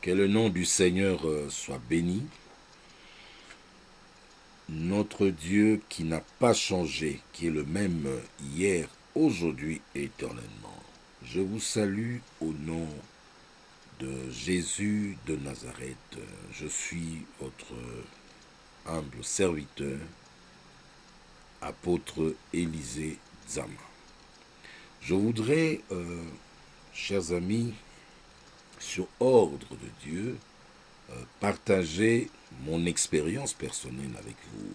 Que le nom du Seigneur soit béni. Notre Dieu qui n'a pas changé, qui est le même hier, aujourd'hui et éternellement. Je vous salue au nom de Jésus de Nazareth. Je suis votre humble serviteur, apôtre Élisée Zama. Je voudrais, chers amis, sur ordre de Dieu, partager mon expérience personnelle avec vous.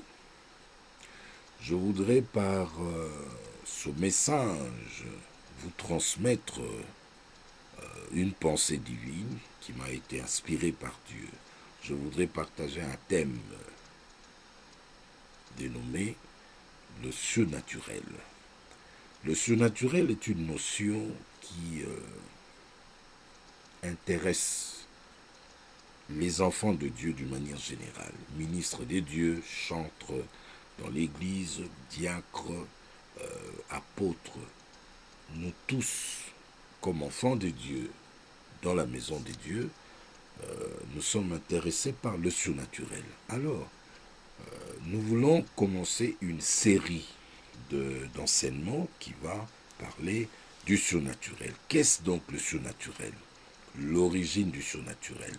Je voudrais par ce message vous transmettre une pensée divine qui m'a été inspirée par Dieu. Je voudrais partager un thème dénommé le surnaturel. Le surnaturel est une notion qui intéresse les enfants de Dieu d'une manière générale. Ministres des dieux, chantres dans l'église, diacres, apôtres. Nous tous, comme enfants de Dieu, dans la maison de Dieu, nous sommes intéressés par le surnaturel. Alors, nous voulons commencer une série d'enseignements qui va parler du surnaturel. Qu'est-ce donc le surnaturel? L'origine du surnaturel,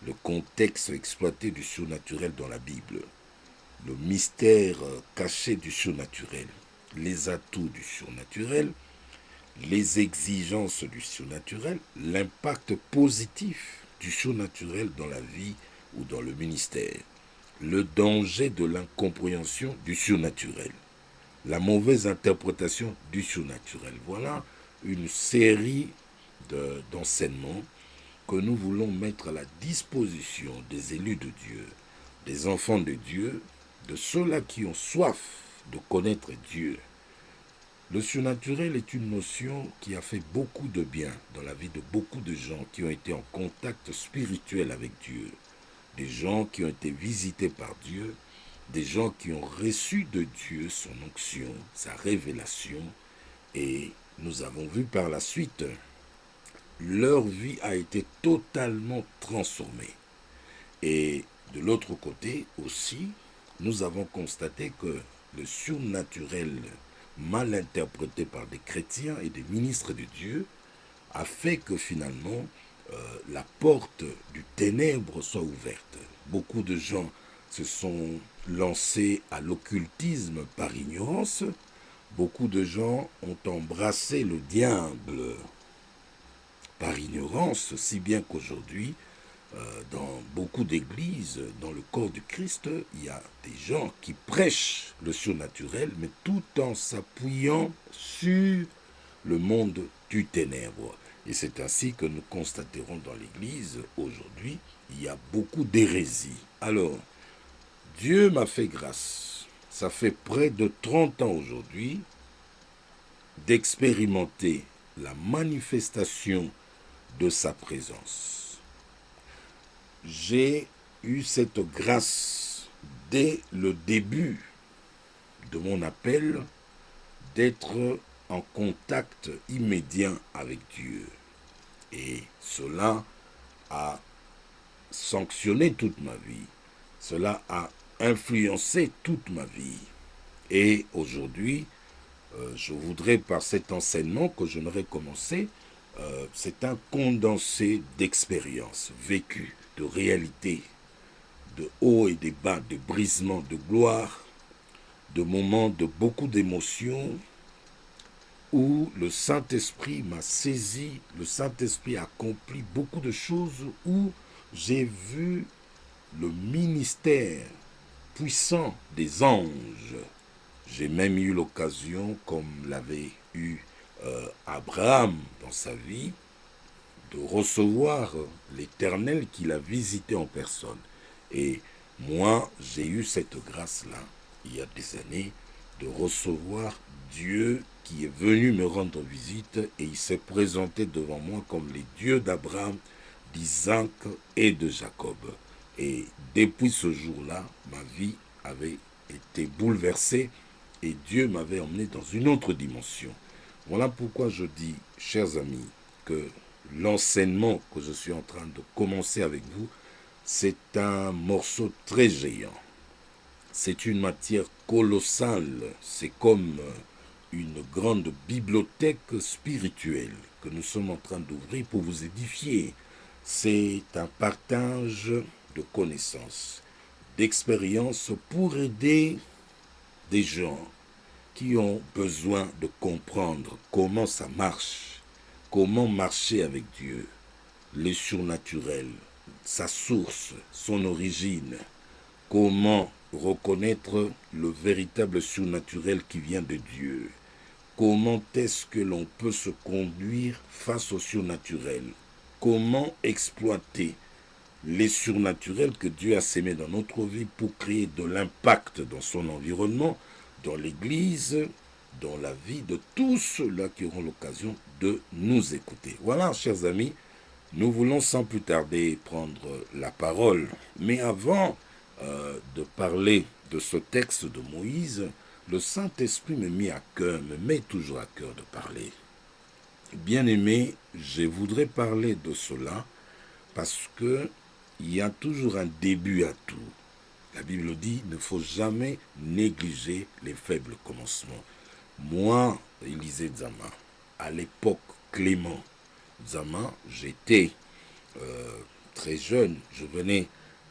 le contexte exploité du surnaturel dans la Bible, le mystère caché du surnaturel, les atouts du surnaturel, les exigences du surnaturel, l'impact positif du surnaturel dans la vie ou dans le ministère, le danger de l'incompréhension du surnaturel, la mauvaise interprétation du surnaturel. Voilà une série d'enseignements que nous voulons mettre à la disposition des élus de Dieu, des enfants de Dieu, de ceux-là qui ont soif de connaître Dieu. Le surnaturel est une notion qui a fait beaucoup de bien dans la vie de beaucoup de gens qui ont été en contact spirituel avec Dieu, des gens qui ont été visités par Dieu, des gens qui ont reçu de Dieu son onction, sa révélation, et nous avons vu par la suite, leur vie a été totalement transformée. Et de l'autre côté aussi, nous avons constaté que le surnaturel mal interprété par des chrétiens et des ministres de Dieu a fait que finalement la porte du ténèbre soit ouverte. Beaucoup de gens se sont lancés à l'occultisme par ignorance. Beaucoup de gens ont embrassé le diable par ignorance, si bien qu'aujourd'hui, dans beaucoup d'églises, dans le corps du Christ, il y a des gens qui prêchent le surnaturel, mais tout en s'appuyant sur le monde du ténèbre. Et c'est ainsi que nous constaterons dans l'Église, aujourd'hui, il y a beaucoup d'hérésies. Alors, Dieu m'a fait grâce, ça fait près de 30 ans aujourd'hui, d'expérimenter la manifestation de sa présence. J'ai eu cette grâce dès le début de mon appel d'être en contact immédiat avec Dieu. Et cela a sanctionné toute ma vie. Cela a influencé toute ma vie. Et aujourd'hui, je voudrais par cet enseignement que j'aimerais commencer, c'est un condensé d'expériences vécues, de réalités, de hauts et de bas, de brisements, de gloire, de moments de beaucoup d'émotions, où le Saint-Esprit m'a saisi, le Saint-Esprit a accompli beaucoup de choses, où j'ai vu le ministère puissant des anges. J'ai même eu l'occasion, comme l'avait eu Abraham dans sa vie, de recevoir l'Éternel qu'il a visité en personne. Et moi, j'ai eu cette grâce-là, il y a des années, de recevoir Dieu qui est venu me rendre visite et il s'est présenté devant moi comme les dieux d'Abraham, d'Isaac et de Jacob. Et depuis ce jour-là, ma vie avait été bouleversée et Dieu m'avait emmené dans une autre dimension. Voilà pourquoi je dis, chers amis, que l'enseignement que je suis en train de commencer avec vous, c'est un morceau très géant. C'est une matière colossale. C'est comme une grande bibliothèque spirituelle que nous sommes en train d'ouvrir pour vous édifier. C'est un partage de connaissances, d'expériences pour aider des gens qui ont besoin de comprendre comment ça marche, comment marcher avec Dieu, les surnaturels, sa source, son origine, comment reconnaître le véritable surnaturel qui vient de Dieu, comment est-ce que l'on peut se conduire face au surnaturel, comment exploiter les surnaturels que Dieu a sémés dans notre vie pour créer de l'impact dans son environnement, dans l'Église, dans la vie de tous ceux-là qui auront l'occasion de nous écouter. Voilà, chers amis, nous voulons sans plus tarder prendre la parole. Mais avant de parler de ce texte de Moïse, le Saint-Esprit me met toujours à cœur de parler. Bien-aimé, je voudrais parler de cela parce que il y a toujours un début à tout. La Bible dit, il ne faut jamais négliger les faibles commencements. Moi, Élisée Nzama, à l'époque Clément Nzama, j'étais très jeune, je venais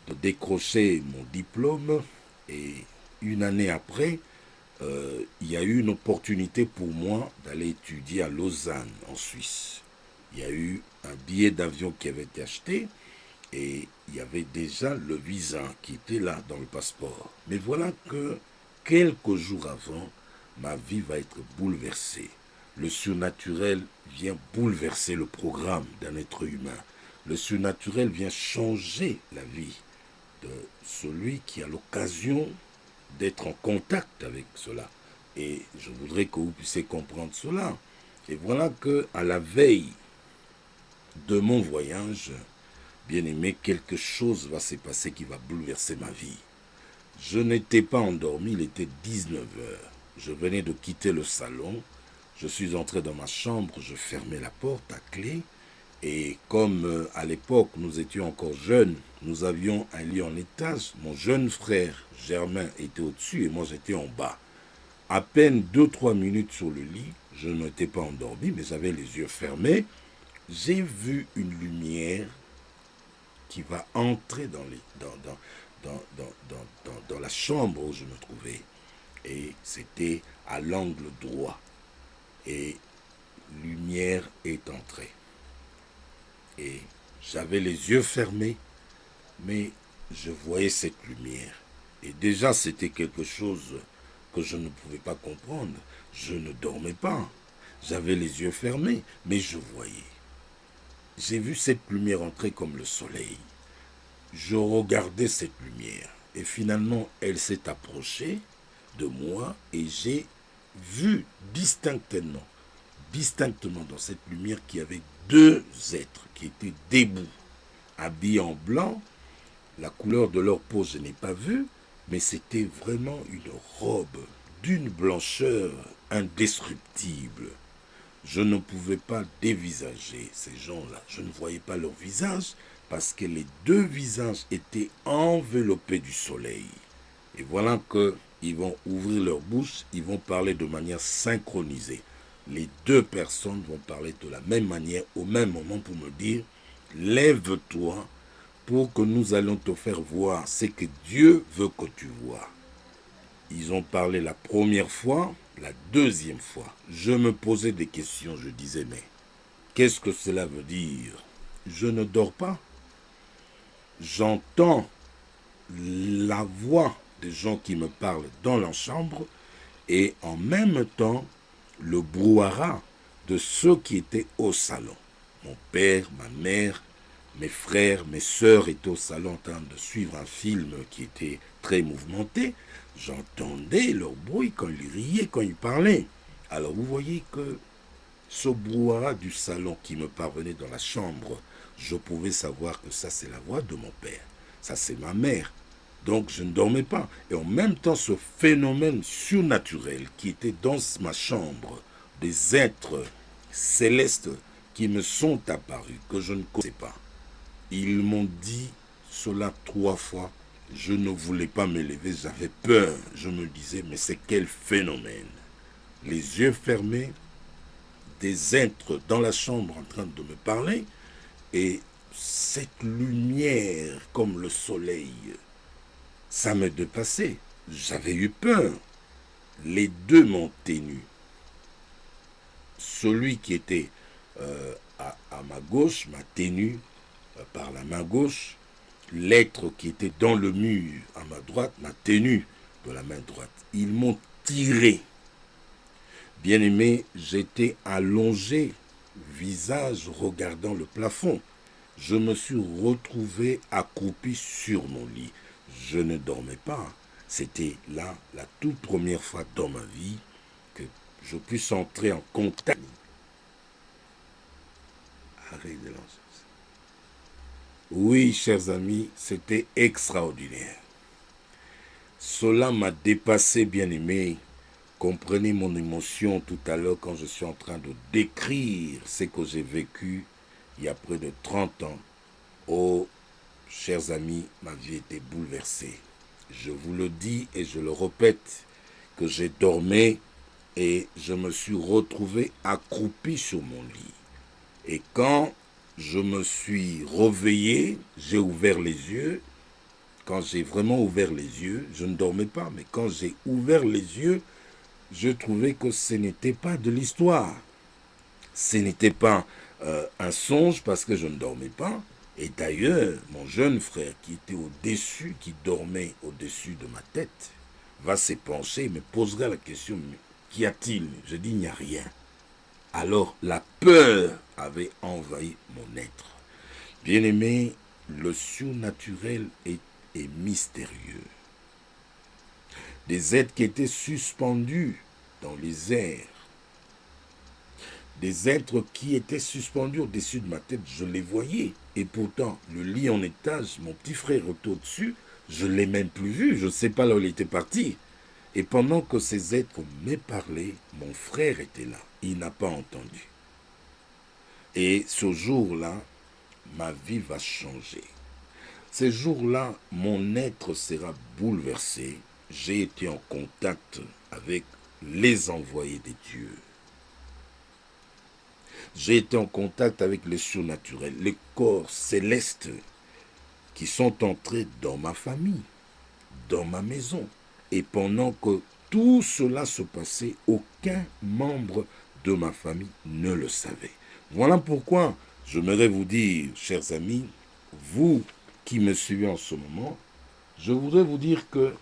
de décrocher mon diplôme et une année après, il y a eu une opportunité pour moi d'aller étudier à Lausanne, en Suisse. Il y a eu un billet d'avion qui avait été acheté et il y avait déjà le visa qui était là dans le passeport. Mais voilà que quelques jours avant, ma vie va être bouleversée. Le surnaturel vient bouleverser le programme d'un être humain. Le surnaturel vient changer la vie de celui qui a l'occasion d'être en contact avec cela. Et je voudrais que vous puissiez comprendre cela. Et voilà que à la veille de mon voyage, bien-aimé, quelque chose va se passer qui va bouleverser ma vie. Je n'étais pas endormi, il était 19 heures. Je venais de quitter le salon. Je suis entré dans ma chambre, je fermais la porte à clé. Et comme à l'époque, nous étions encore jeunes, nous avions un lit en étage. Mon jeune frère Germain était au-dessus et moi j'étais en bas. À peine 2-3 minutes sur le lit, je n'étais pas endormi, mais j'avais les yeux fermés. J'ai vu une lumière qui va entrer dans la chambre où je me trouvais. Et c'était à l'angle droit. Et lumière est entrée. Et j'avais les yeux fermés, mais je voyais cette lumière. Et déjà, c'était quelque chose que je ne pouvais pas comprendre. Je ne dormais pas. J'avais les yeux fermés, mais je voyais. J'ai vu cette lumière entrer comme le soleil. Je regardais cette lumière. Et finalement, elle s'est approchée de moi et j'ai vu distinctement dans cette lumière qu'il y avait deux êtres qui étaient debout, habillés en blanc. La couleur de leur peau, je n'ai pas vu, mais c'était vraiment une robe d'une blancheur indescriptible. Je ne pouvais pas dévisager ces gens-là. Je ne voyais pas leur visage parce que les deux visages étaient enveloppés du soleil. Et voilà qu'ils vont ouvrir leur bouche, ils vont parler de manière synchronisée. Les deux personnes vont parler de la même manière au même moment pour me dire « Lève-toi pour que nous allons te faire voir ce que Dieu veut que tu vois. » Ils ont parlé la première fois, la deuxième fois. Je me posais des questions, je disais « Mais qu'est-ce que cela veut dire? Je ne dors pas. J'entends la voix des gens qui me parlent dans leur chambre et en même temps le brouhaha de ceux qui étaient au salon. Mon père, ma mère, mes frères, mes sœurs étaient au salon en train de suivre un film qui était très mouvementé. J'entendais leur bruit quand ils riaient, quand ils parlaient. Alors vous voyez que ce brouhaha du salon qui me parvenait dans la chambre, je pouvais savoir que ça c'est la voix de mon père, ça c'est ma mère. Donc je ne dormais pas. Et en même temps, ce phénomène surnaturel qui était dans ma chambre, des êtres célestes qui me sont apparus, que je ne connaissais pas. Ils m'ont dit cela 3 fois. Je ne voulais pas me lever, j'avais peur. Je me disais, mais c'est quel phénomène? Les yeux fermés, des êtres dans la chambre en train de me parler, et cette lumière comme le soleil, ça me dépassait. J'avais eu peur. Les deux m'ont tenu. Celui qui était à ma gauche m'a tenu par la main gauche. L'être qui était dans le mur à ma droite m'a tenu de la main droite. Ils m'ont tiré. Bien-aimé, j'étais allongé, visage regardant le plafond. Je me suis retrouvé accroupi sur mon lit. Je ne dormais pas. C'était là la toute première fois dans ma vie que je puisse entrer en contact. Arrête de lancer. Oui, chers amis, c'était extraordinaire. Cela m'a dépassé, bien-aimé. Comprenez mon émotion tout à l'heure quand je suis en train de décrire ce que j'ai vécu il y a près de 30 ans. Oh, chers amis, ma vie était bouleversée. Je vous le dis et je le répète, que j'ai dormi et je me suis retrouvé accroupi sur mon lit. Et quand je me suis réveillé, j'ai ouvert les yeux. Quand j'ai vraiment ouvert les yeux, je ne dormais pas, mais quand j'ai ouvert les yeux, je trouvais que ce n'était pas de l'histoire. Ce n'était pas un songe parce que je ne dormais pas. Et d'ailleurs, mon jeune frère qui était au-dessus, qui dormait au-dessus de ma tête, va se pencher et me posera la question, qu'y a-t-il? Je dis, il n'y a rien. Alors la peur avait envahi mon être. Bien-aimé, le surnaturel est mystérieux. Des êtres qui étaient suspendus dans les airs, des êtres qui étaient suspendus au-dessus de ma tête, je les voyais. Et pourtant, le lit en étage, mon petit frère était au-dessus, je ne l'ai même plus vu, je ne sais pas là où il était parti. Et pendant que ces êtres me parlaient, mon frère était là, il n'a pas entendu. Et ce jour-là, ma vie va changer. Ce jour-là, mon être sera bouleversé. J'ai été en contact avec les envoyés de Dieu. J'ai été en contact avec les surnaturels, les corps célestes qui sont entrés dans ma famille, dans ma maison. Et pendant que tout cela se passait, aucun membre de ma famille ne le savait. Voilà pourquoi j'aimerais vous dire, chers amis, vous qui me suivez en ce moment, je voudrais vous dire que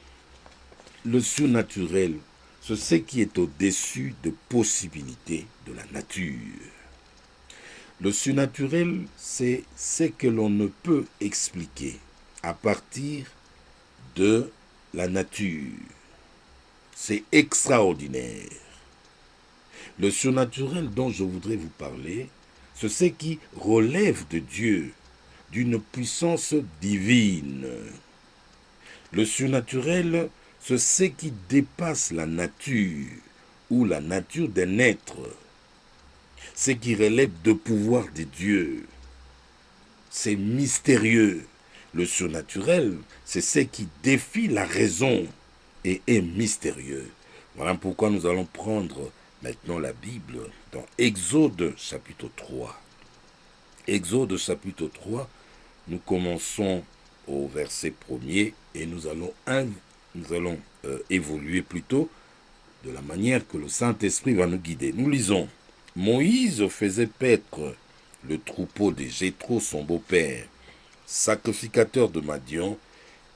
le surnaturel, c'est ce qui est au-dessus de possibilités de la nature. Le surnaturel, c'est ce que l'on ne peut expliquer à partir de la nature. C'est extraordinaire. Le surnaturel dont je voudrais vous parler, c'est ce qui relève de Dieu, d'une puissance divine. Le surnaturel, c'est ce qui dépasse la nature ou la nature d'un être. Ce qui relève de pouvoir de Dieu. C'est mystérieux. Le surnaturel, c'est ce qui défie la raison et est mystérieux. Voilà pourquoi nous allons prendre maintenant la Bible dans Exode chapitre 3. Exode chapitre 3, nous commençons au verset 1er et nous allons évoluer plutôt de la manière que le Saint-Esprit va nous guider. Nous lisons. Moïse faisait paître le troupeau de Jéthro, son beau-père, sacrificateur de Madian,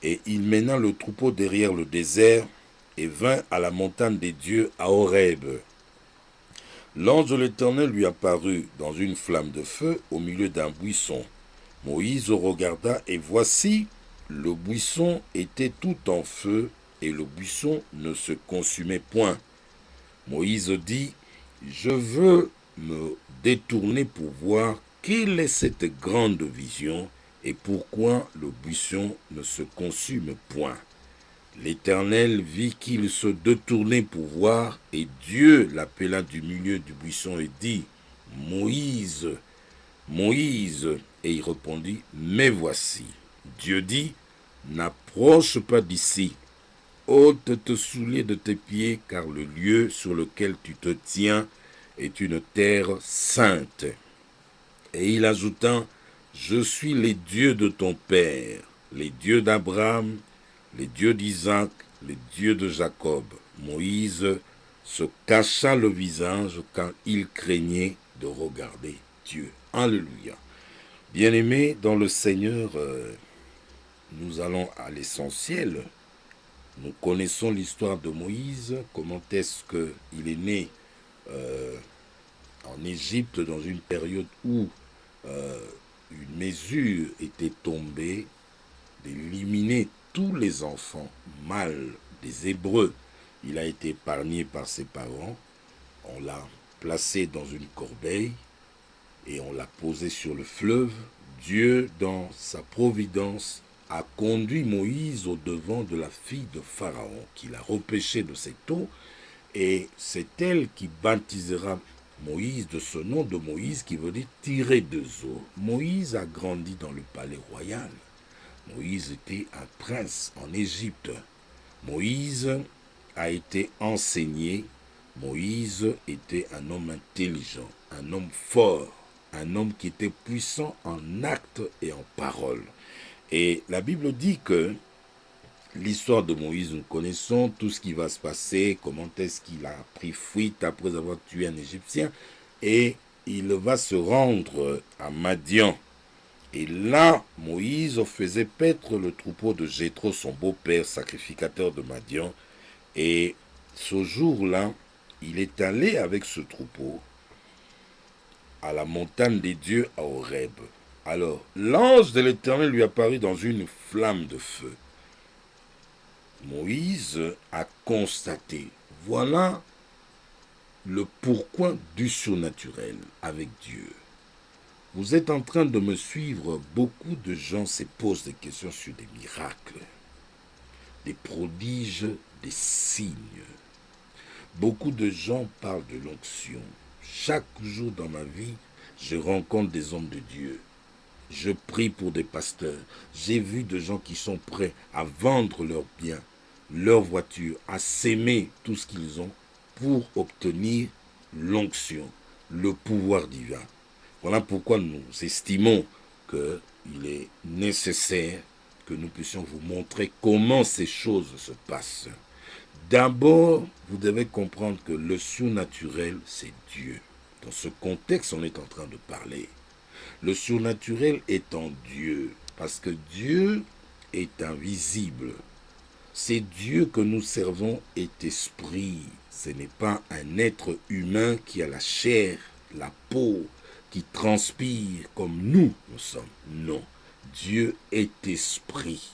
et il mena le troupeau derrière le désert et vint à la montagne des dieux à Horeb. L'ange de l'Éternel lui apparut dans une flamme de feu au milieu d'un buisson. Moïse regarda et voici, le buisson était tout en feu et le buisson ne se consumait point. Moïse dit, je veux me détourner pour voir quelle est cette grande vision et pourquoi le buisson ne se consume point. L'Éternel vit qu'il se détournait pour voir, et Dieu l'appela du milieu du buisson et dit, Moïse, Moïse, et il répondit, mais voici. Dieu dit, n'approche pas d'ici, ôte tes souliers de tes pieds, car le lieu sur lequel tu te tiens est une terre sainte. Et il ajouta, je suis les dieux de ton père, les dieux d'Abraham, les dieux d'Isaac, les dieux de Jacob. Moïse se cacha le visage car il craignait de regarder Dieu. Alléluia. Bien-aimés dans le Seigneur, nous allons à l'essentiel. Nous connaissons l'histoire de Moïse, comment est-ce qu'il est né en Égypte dans une période où une mesure était tombée d'éliminer tous les enfants mâles des Hébreux. Il a été épargné par ses parents. On l'a placé dans une corbeille et on l'a posé sur le fleuve. Dieu, dans sa providence, a conduit Moïse au devant de la fille de Pharaon, qu'il a repêchée de cette eau, et c'est elle qui baptisera Moïse de ce nom de Moïse qui veut dire tirer deux eaux. Moïse a grandi dans le palais royal. Moïse était un prince en Égypte. Moïse a été enseigné. Moïse était un homme intelligent, un homme fort, un homme qui était puissant en actes et en paroles. Et la Bible dit que l'histoire de Moïse, nous connaissons tout ce qui va se passer, comment est-ce qu'il a pris fuite après avoir tué un Égyptien, et il va se rendre à Madian. Et là, Moïse faisait paître le troupeau de Jéthro, son beau-père, sacrificateur de Madian. Et ce jour-là, il est allé avec ce troupeau à la montagne des dieux à Horeb. Alors, l'ange de l'Éternel lui apparut dans une flamme de feu. Moïse a constaté, voilà le pourquoi du surnaturel avec Dieu. Vous êtes en train de me suivre, beaucoup de gens se posent des questions sur des miracles, des prodiges, des signes. Beaucoup de gens parlent de l'onction. Chaque jour dans ma vie, je rencontre des hommes de Dieu. Je prie pour des pasteurs. J'ai vu des gens qui sont prêts à vendre leurs biens, leurs voitures, à s'aimer tout ce qu'ils ont pour obtenir l'onction, le pouvoir divin. Voilà pourquoi nous estimons qu'il est nécessaire que nous puissions vous montrer comment ces choses se passent. D'abord, vous devez comprendre que le surnaturel, c'est Dieu. Dans ce contexte, on est en train de parler. Le surnaturel est en Dieu, parce que Dieu est invisible. C'est Dieu que nous servons est esprit. Ce n'est pas un être humain qui a la chair, la peau, qui transpire comme nous sommes. Non, Dieu est esprit.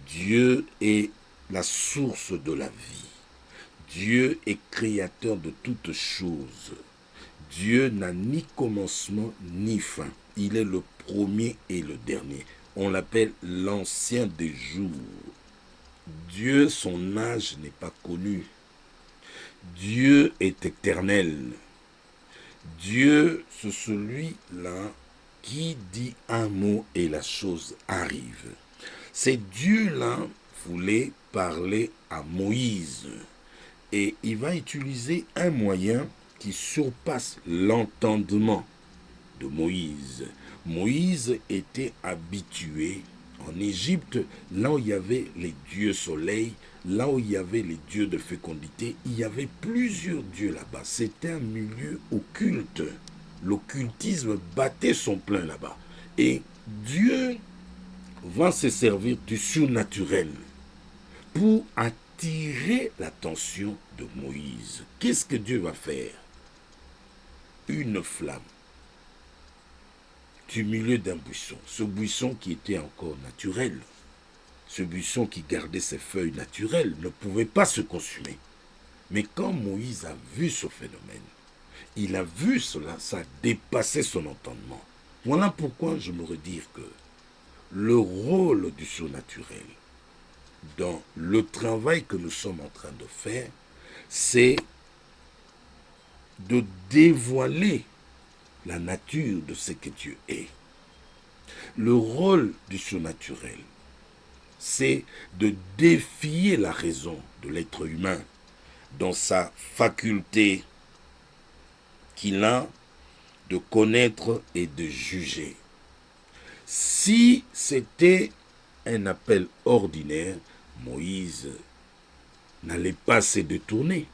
Dieu est la source de la vie. Dieu est créateur de toutes choses. Dieu n'a ni commencement ni fin. Il est le premier et le dernier. On l'appelle l'ancien des jours. Dieu, son âge n'est pas connu. Dieu est éternel. Dieu, c'est celui-là qui dit un mot et la chose arrive. C'est Dieu-là voulait parler à Moïse. Et il va utiliser un moyen qui surpasse l'entendement de Moïse. Moïse était habitué en Égypte, là où il y avait les dieux soleil, là où il y avait les dieux de fécondité, il y avait plusieurs dieux là-bas. C'était un milieu occulte. L'occultisme battait son plein là-bas. Et Dieu va se servir du surnaturel pour attirer l'attention de Moïse. Qu'est-ce que Dieu va faire? Une flamme du milieu d'un buisson. Ce buisson qui était encore naturel, ce buisson qui gardait ses feuilles naturelles, ne pouvait pas se consumer. Mais quand Moïse a vu ce phénomène, il a vu cela, ça a dépassé son entendement. Voilà pourquoi je me redire que le rôle du surnaturel dans le travail que nous sommes en train de faire, c'est de dévoiler la nature de ce que Dieu est. Le rôle du surnaturel, c'est de défier la raison de l'être humain dans sa faculté qu'il a de connaître et de juger. Si c'était un appel ordinaire, Moïse n'allait pas se détourner.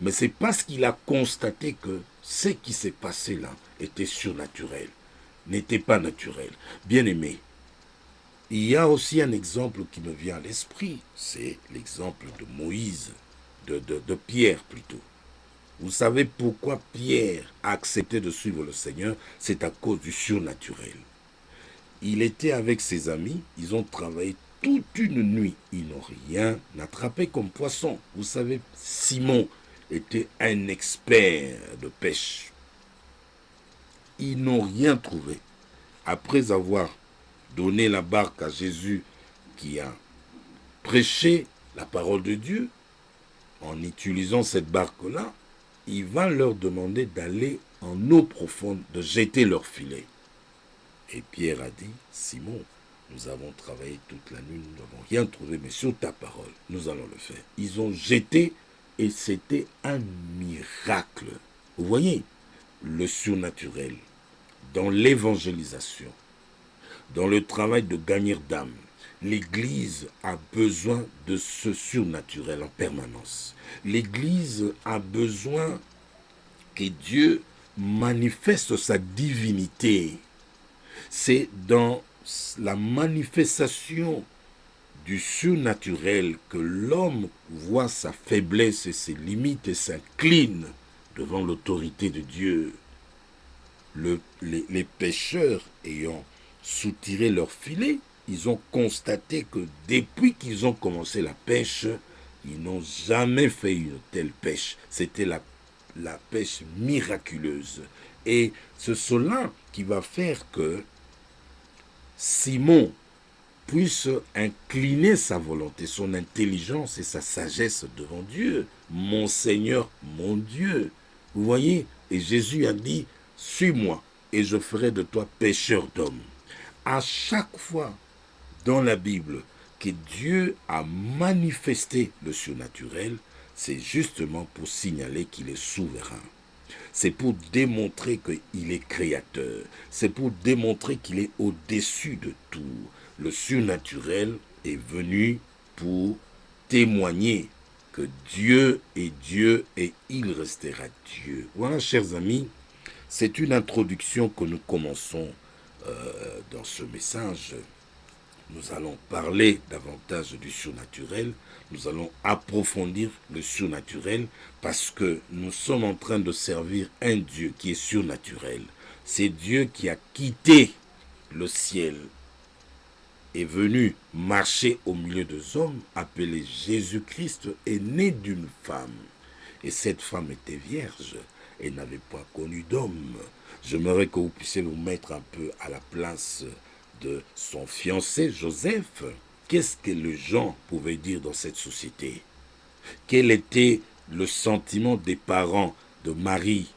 Mais c'est parce qu'il a constaté que ce qui s'est passé là était surnaturel, n'était pas naturel. Bien aimé, il y a aussi un exemple qui me vient à l'esprit, c'est l'exemple de Moïse, de Pierre plutôt. Vous savez pourquoi Pierre a accepté de suivre le Seigneur? C'est à cause du surnaturel. Il était avec ses amis, ils ont travaillé toute une nuit, ils n'ont rien attrapé comme poisson. Vous savez, Simon était un expert de pêche. Ils n'ont rien trouvé. Après avoir donné la barque à Jésus qui a prêché la parole de Dieu, en utilisant cette barque-là, il va leur demander d'aller en eau profonde, de jeter leur filet. Et Pierre a dit, Simon, nous avons travaillé toute la nuit, nous n'avons rien trouvé, mais sur ta parole, nous allons le faire. Ils ont jeté et c'était un miracle. Vous voyez, le surnaturel, dans l'évangélisation, dans le travail de gagner d'âme, l'Église a besoin de ce surnaturel en permanence. L'Église a besoin que Dieu manifeste sa divinité. C'est dans la manifestation du surnaturel que l'homme voit sa faiblesse et ses limites et s'incline devant l'autorité de Dieu. Les pêcheurs ayant soutiré leur filet, ils ont constaté que depuis qu'ils ont commencé la pêche, ils n'ont jamais fait une telle pêche. C'était la pêche miraculeuse. Et c'est cela qui va faire que Simon puisse incliner sa volonté, son intelligence et sa sagesse devant Dieu. Mon Seigneur, mon Dieu. Vous voyez? Et Jésus a dit, suis-moi et je ferai de toi pécheur d'hommes. À chaque fois dans la Bible que Dieu a manifesté le surnaturel, c'est justement pour signaler qu'il est souverain. C'est pour démontrer qu'il est créateur. C'est pour démontrer qu'il est au-dessus de tout. Le surnaturel est venu pour témoigner que Dieu est Dieu et il restera Dieu. Voilà, chers amis, c'est une introduction que nous commençons dans ce message. Nous allons parler davantage du surnaturel, nous allons approfondir le surnaturel parce que nous sommes en train de servir un Dieu qui est surnaturel. C'est Dieu qui a quitté le ciel, est venu marcher au milieu des hommes, appelé Jésus-Christ, est né d'une femme. Et cette femme était vierge et n'avait pas connu d'homme. J'aimerais que vous puissiez vous mettre un peu à la place de son fiancé Joseph. Qu'est-ce que les gens pouvaient dire dans cette société? Quel était le sentiment des parents de Marie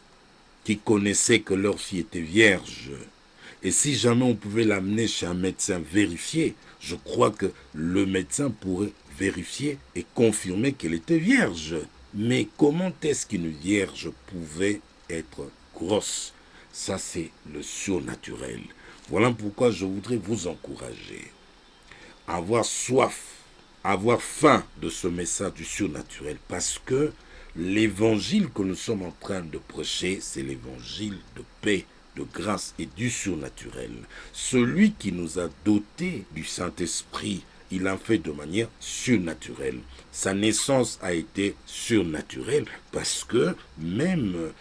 qui connaissaient que leur fille était vierge? Et si jamais on pouvait l'amener chez un médecin vérifier, je crois que le médecin pourrait vérifier et confirmer qu'elle était vierge. Mais comment est-ce qu'une vierge pouvait être grosse? Ça, c'est le surnaturel. Voilà pourquoi je voudrais vous encourager à avoir soif, à avoir faim de ce message du surnaturel, parce que l'évangile que nous sommes en train de prêcher, c'est l'évangile de paix, de grâce et du surnaturel. Celui qui nous a dotés du Saint-Esprit, il l'a fait de manière surnaturelle. Sa naissance a été surnaturelle parce que même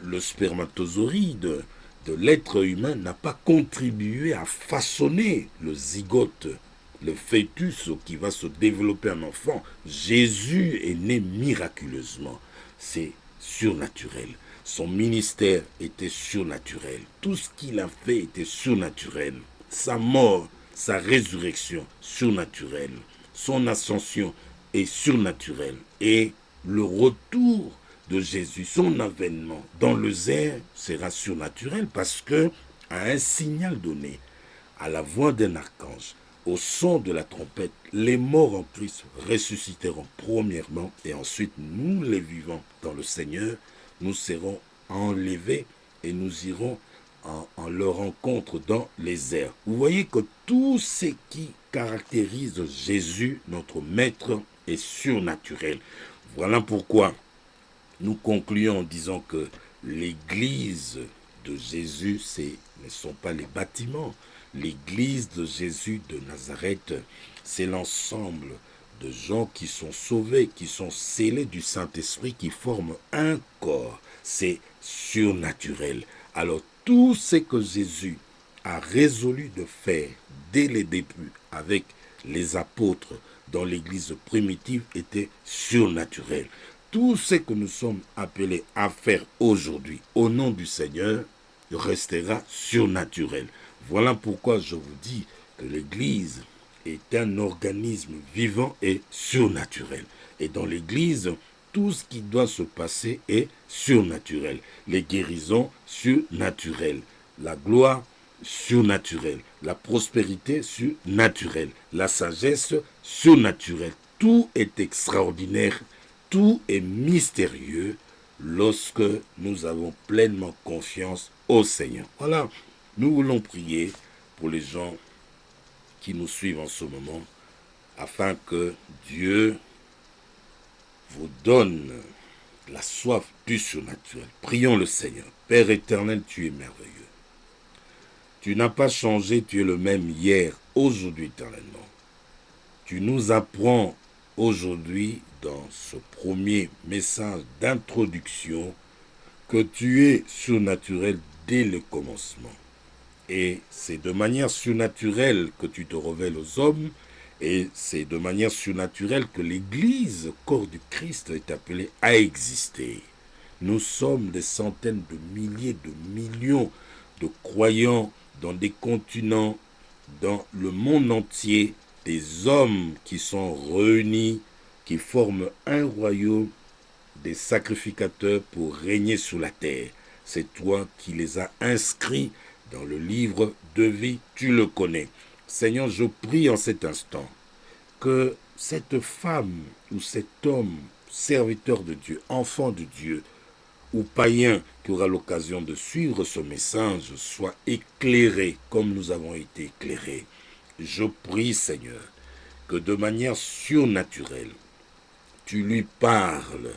le spermatozoïde de l'être humain n'a pas contribué à façonner le zygote, le fœtus qui va se développer en enfant. Jésus est né miraculeusement. C'est surnaturel. Son ministère était surnaturel. Tout ce qu'il a fait était surnaturel. Sa mort, sa résurrection, surnaturelle. Son ascension est surnaturelle. Et le retour de Jésus, son avènement dans les airs sera surnaturel parce que, à un signal donné, à la voix d'un archange, au son de la trompette, les morts en Christ ressusciteront premièrement et ensuite nous les vivants dans le Seigneur, nous serons enlevés et nous irons en leur rencontre dans les airs. Vous voyez que tout ce qui caractérise Jésus, notre Maître, est surnaturel. Voilà pourquoi nous concluons en disant que l'Église de Jésus, ne sont pas les bâtiments. L'Église de Jésus de Nazareth, c'est l'ensemble de gens qui sont sauvés, qui sont scellés du Saint-Esprit, qui forment un corps. C'est surnaturel. Alors tout ce que Jésus a résolu de faire dès les débuts avec les apôtres dans l'Église primitive était surnaturel. Tout ce que nous sommes appelés à faire aujourd'hui au nom du Seigneur restera surnaturel. Voilà pourquoi je vous dis que l'Église est un organisme vivant et surnaturel. Et dans l'Église, tout ce qui doit se passer est surnaturel. Les guérisons surnaturelles, la gloire surnaturelle, la prospérité surnaturelle, la sagesse surnaturelle. Tout est extraordinaire, tout est mystérieux lorsque nous avons pleinement confiance au Seigneur. Voilà, nous voulons prier pour les gens qui nous suivent en ce moment, afin que Dieu vous donne la soif du surnaturel. Prions le Seigneur. Père éternel, tu es merveilleux. Tu n'as pas changé, tu es le même hier, aujourd'hui, éternellement. Tu nous apprends aujourd'hui, dans ce premier message d'introduction, que tu es surnaturel dès le commencement. Et c'est de manière surnaturelle que tu te révèles aux hommes, et c'est de manière surnaturelle que l'Église, corps du Christ, est appelée à exister. Nous sommes des centaines de milliers, de millions de croyants dans des continents, dans le monde entier, des hommes qui sont réunis, qui forment un royaume, des sacrificateurs pour régner sur la terre. C'est toi qui les as inscrits dans le livre de vie, tu le connais. Seigneur, je prie en cet instant que cette femme ou cet homme, serviteur de Dieu, enfant de Dieu, ou païen qui aura l'occasion de suivre ce message, soit éclairé comme nous avons été éclairés. Je prie, Seigneur, que de manière surnaturelle, tu lui parles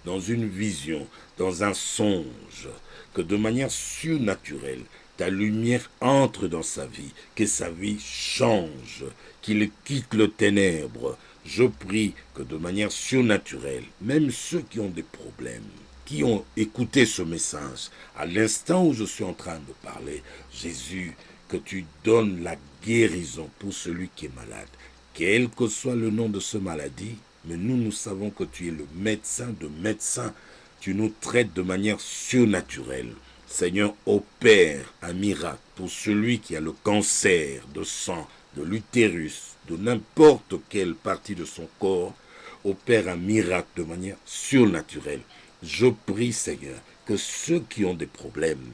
dans une vision, dans un songe, que de manière surnaturelle, ta lumière entre dans sa vie, que sa vie change, qu'il quitte le ténèbre. Je prie que de manière surnaturelle, même ceux qui ont des problèmes, qui ont écouté ce message, à l'instant où je suis en train de parler, Jésus, que tu donnes la guérison pour celui qui est malade, quel que soit le nom de cette maladie, mais nous savons que tu es le médecin de médecins. Tu nous traites de manière surnaturelle. Seigneur, opère un miracle pour celui qui a le cancer de sang, de l'utérus, de n'importe quelle partie de son corps. Opère un miracle de manière surnaturelle. Je prie, Seigneur, que ceux qui ont des problèmes,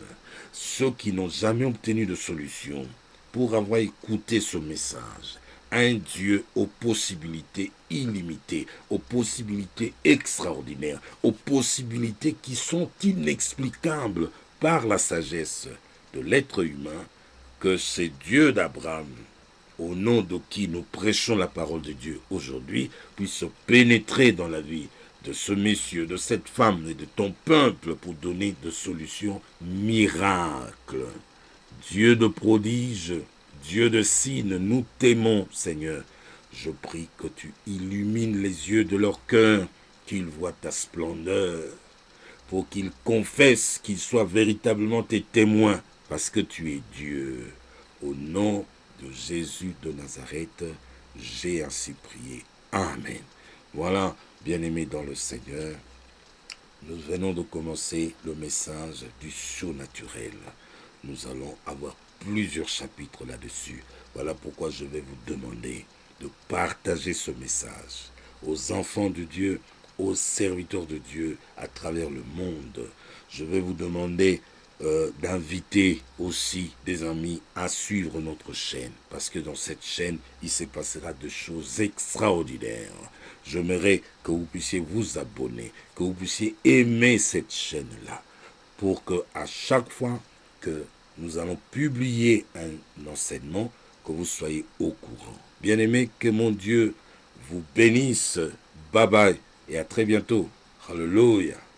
ceux qui n'ont jamais obtenu de solution, pour avoir écouté ce message, un Dieu aux possibilités illimitées, aux possibilités extraordinaires, aux possibilités qui sont inexplicables par la sagesse de l'être humain, que c'est Dieu d'Abraham, au nom de qui nous prêchons la parole de Dieu aujourd'hui, puisse pénétrer dans la vie de ce monsieur, de cette femme et de ton peuple pour donner des solutions miracles. Dieu de prodiges, Dieu de signes, nous t'aimons, Seigneur. Je prie que tu illumines les yeux de leur cœur, qu'ils voient ta splendeur, pour qu'ils confessent, qu'ils soient véritablement tes témoins, parce que tu es Dieu. Au nom de Jésus de Nazareth, j'ai ainsi prié. Amen. Voilà, bien-aimés dans le Seigneur, nous venons de commencer le message du surnaturel. Nous allons avoir plusieurs chapitres là-dessus. Voilà pourquoi je vais vous demander de partager ce message aux enfants de Dieu aux serviteurs de Dieu à travers le monde. Je vais vous demander d'inviter aussi des amis à suivre notre chaîne, parce que dans cette chaîne, il se passera de choses extraordinaires. J'aimerais que vous puissiez vous abonner, que vous puissiez aimer cette chaîne-là, pour que à chaque fois que nous allons publier un enseignement, que vous soyez au courant. Bien-aimés, que mon Dieu vous bénisse. Bye bye et à très bientôt. Hallelujah.